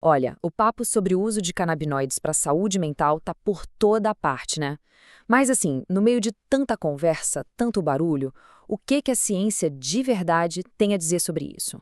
Olha, o papo sobre o uso de canabinoides para a saúde mental tá por toda a parte, né? Mas assim, no meio de tanta conversa, tanto barulho, o que a ciência de verdade tem a dizer sobre isso?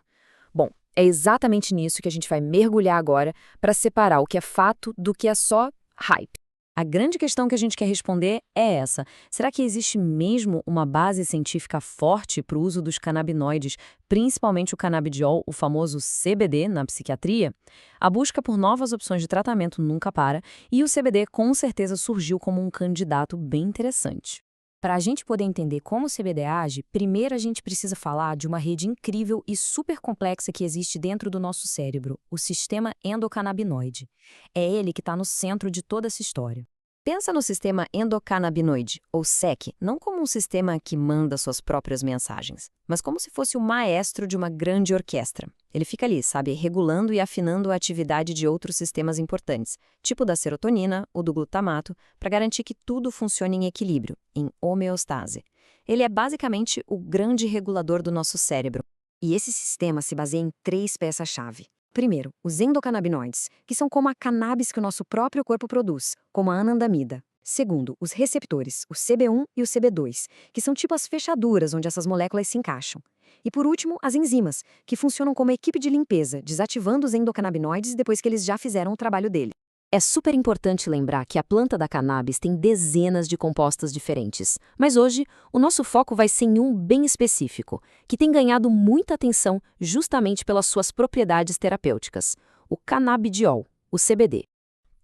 Bom, é exatamente nisso que a gente vai mergulhar agora para separar o que é fato do que é só hype. A grande questão que a gente quer responder é essa: será que existe mesmo uma base científica forte para o uso dos canabinoides, principalmente o canabidiol, o famoso CBD, na psiquiatria? A busca por novas opções de tratamento nunca para, e o CBD com certeza surgiu como um candidato bem interessante. Para a gente poder entender como o CBD age, primeiro a gente precisa falar de uma rede incrível e super complexa que existe dentro do nosso cérebro, o sistema endocannabinoide. É ele que está no centro de toda essa história. Pensa no sistema endocannabinoide, ou SEC, não como um sistema que manda suas próprias mensagens, mas como se fosse o maestro de uma grande orquestra. Ele fica ali, sabe, regulando e afinando a atividade de outros sistemas importantes, tipo da serotonina ou do glutamato, para garantir que tudo funcione em equilíbrio, em homeostase. Ele é basicamente o grande regulador do nosso cérebro. E esse sistema se baseia em três peças-chave. Primeiro, os endocannabinoides, que são como a cannabis que o nosso próprio corpo produz, como a anandamida. Segundo, os receptores, o CB1 e o CB2, que são tipo as fechaduras onde essas moléculas se encaixam. E por último, as enzimas, que funcionam como equipe de limpeza, desativando os endocannabinoides depois que eles já fizeram o trabalho dele. É super importante lembrar que a planta da cannabis tem dezenas de compostos diferentes, mas hoje o nosso foco vai ser em um bem específico, que tem ganhado muita atenção justamente pelas suas propriedades terapêuticas, o canabidiol, o CBD.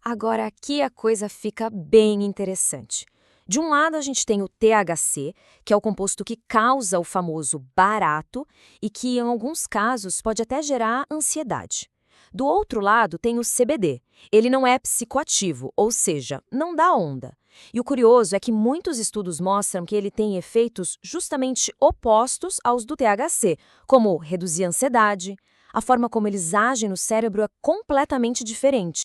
Agora aqui a coisa fica bem interessante. De um lado a gente tem o THC, que é o composto que causa o famoso barato e que em alguns casos pode até gerar ansiedade. Do outro lado tem o CBD. Ele não é psicoativo, ou seja, não dá onda. E o curioso é que muitos estudos mostram que ele tem efeitos justamente opostos aos do THC, como reduzir a ansiedade. A forma como eles agem no cérebro é completamente diferente.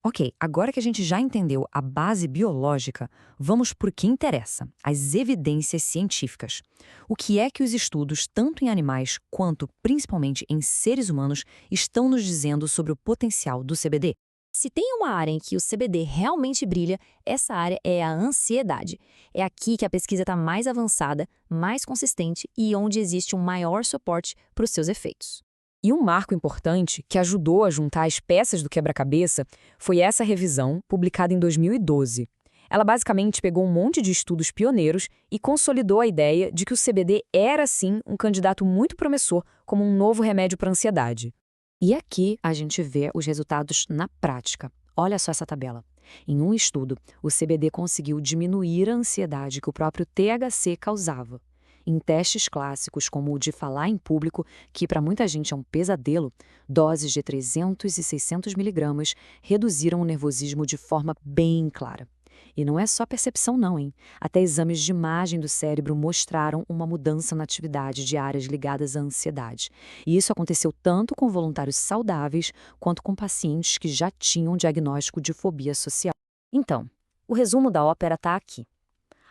Ok, agora que a gente já entendeu a base biológica, vamos por que interessa, as evidências científicas. O que é que os estudos, tanto em animais quanto principalmente em seres humanos, estão nos dizendo sobre o potencial do CBD? Se tem uma área em que o CBD realmente brilha, essa área é a ansiedade. É aqui que a pesquisa está mais avançada, mais consistente e onde existe um maior suporte para os seus efeitos. E um marco importante que ajudou a juntar as peças do quebra-cabeça foi essa revisão, publicada em 2012. Ela basicamente pegou um monte de estudos pioneiros e consolidou a ideia de que o CBD era, sim, um candidato muito promissor como um novo remédio para a ansiedade. E aqui a gente vê os resultados na prática. Olha só essa tabela. Em um estudo, o CBD conseguiu diminuir a ansiedade que o próprio THC causava. Em testes clássicos, como o de falar em público, que para muita gente é um pesadelo, doses de 300 e 600 miligramas reduziram o nervosismo de forma bem clara. E não é só percepção não, hein? Até exames de imagem do cérebro mostraram uma mudança na atividade de áreas ligadas à ansiedade. E isso aconteceu tanto com voluntários saudáveis quanto com pacientes que já tinham diagnóstico de fobia social. Então, o resumo da ópera está aqui.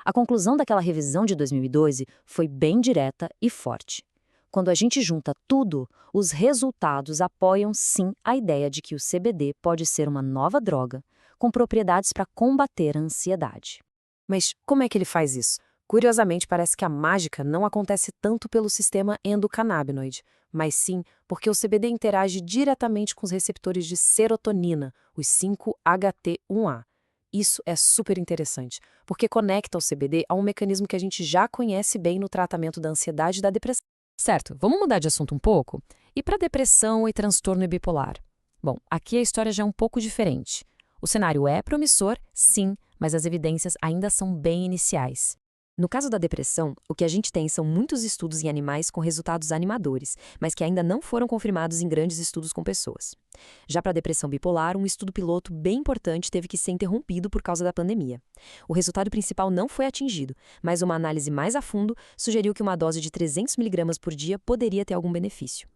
A conclusão daquela revisão de 2012 foi bem direta e forte. Quando a gente junta tudo, os resultados apoiam sim a ideia de que o CBD pode ser uma nova droga com propriedades para combater a ansiedade. Mas como é que ele faz isso? Curiosamente, parece que a mágica não acontece tanto pelo sistema endocannabinoide, mas sim porque o CBD interage diretamente com os receptores de serotonina, os 5-HT1A. Isso é super interessante, porque conecta o CBD a um mecanismo que a gente já conhece bem no tratamento da ansiedade e da depressão. Certo, vamos mudar de assunto um pouco? E para depressão e transtorno bipolar? Bom, aqui a história já é um pouco diferente. O cenário é promissor, sim, mas as evidências ainda são bem iniciais. No caso da depressão, o que a gente tem são muitos estudos em animais com resultados animadores, mas que ainda não foram confirmados em grandes estudos com pessoas. Já para a depressão bipolar, um estudo piloto bem importante teve que ser interrompido por causa da pandemia. O resultado principal não foi atingido, mas uma análise mais a fundo sugeriu que uma dose de 300 miligramas por dia poderia ter algum benefício.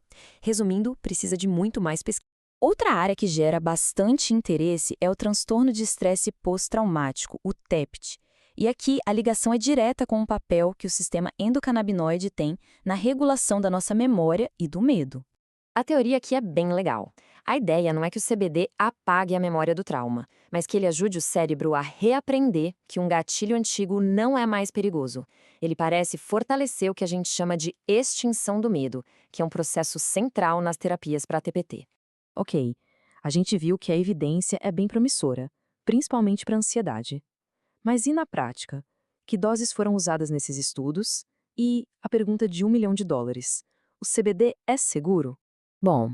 Resumindo, precisa de muito mais pesquisa. Outra área que gera bastante interesse é o transtorno de estresse pós-traumático, o TEPT. E aqui a ligação é direta com o papel que o sistema endocannabinoide tem na regulação da nossa memória e do medo. A teoria aqui é bem legal. A ideia não é que o CBD apague a memória do trauma, mas que ele ajude o cérebro a reaprender que um gatilho antigo não é mais perigoso. Ele parece fortalecer o que a gente chama de extinção do medo, que é um processo central nas terapias para TPT. Ok, a gente viu que a evidência é bem promissora, principalmente para a ansiedade. Mas e na prática? Que doses foram usadas nesses estudos? E a pergunta de US$ 1 milhão: o CBD é seguro? Bom,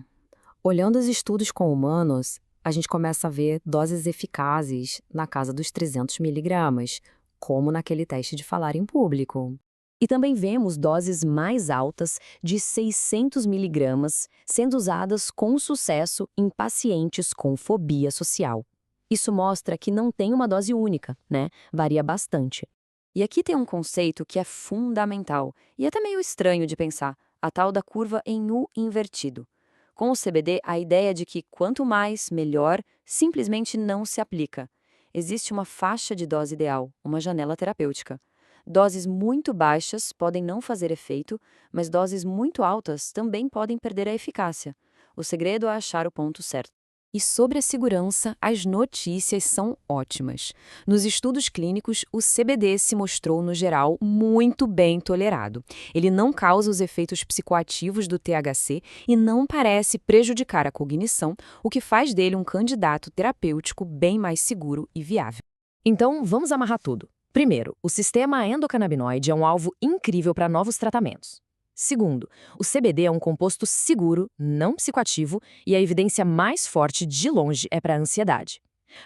olhando os estudos com humanos, a gente começa a ver doses eficazes na casa dos 300 miligramas, como naquele teste de falar em público. E também vemos doses mais altas de 600 miligramas sendo usadas com sucesso em pacientes com fobia social. Isso mostra que não tem uma dose única, né? Varia bastante. E aqui tem um conceito que é fundamental e até meio estranho de pensar, a tal da curva em U invertido. Com o CBD, a ideia de que quanto mais, melhor, simplesmente não se aplica. Existe uma faixa de dose ideal, uma janela terapêutica. Doses muito baixas podem não fazer efeito, mas doses muito altas também podem perder a eficácia. O segredo é achar o ponto certo. E sobre a segurança, as notícias são ótimas. Nos estudos clínicos, o CBD se mostrou, no geral, muito bem tolerado. Ele não causa os efeitos psicoativos do THC e não parece prejudicar a cognição, o que faz dele um candidato terapêutico bem mais seguro e viável. Então, vamos amarrar tudo. Primeiro, o sistema endocannabinoide é um alvo incrível para novos tratamentos. Segundo, o CBD é um composto seguro, não psicoativo, e a evidência mais forte de longe é para a ansiedade.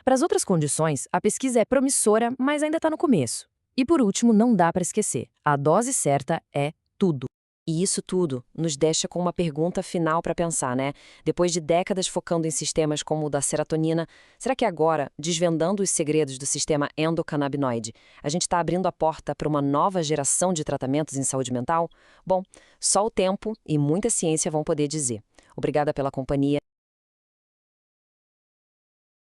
Para as outras condições, a pesquisa é promissora, mas ainda está no começo. E por último, não dá para esquecer, a dose certa é tudo. E isso tudo nos deixa com uma pergunta final para pensar, né? Depois de décadas focando em sistemas como o da serotonina, será que agora, desvendando os segredos do sistema endocannabinoide, a gente está abrindo a porta para uma nova geração de tratamentos em saúde mental? Bom, só o tempo e muita ciência vão poder dizer. Obrigada pela companhia.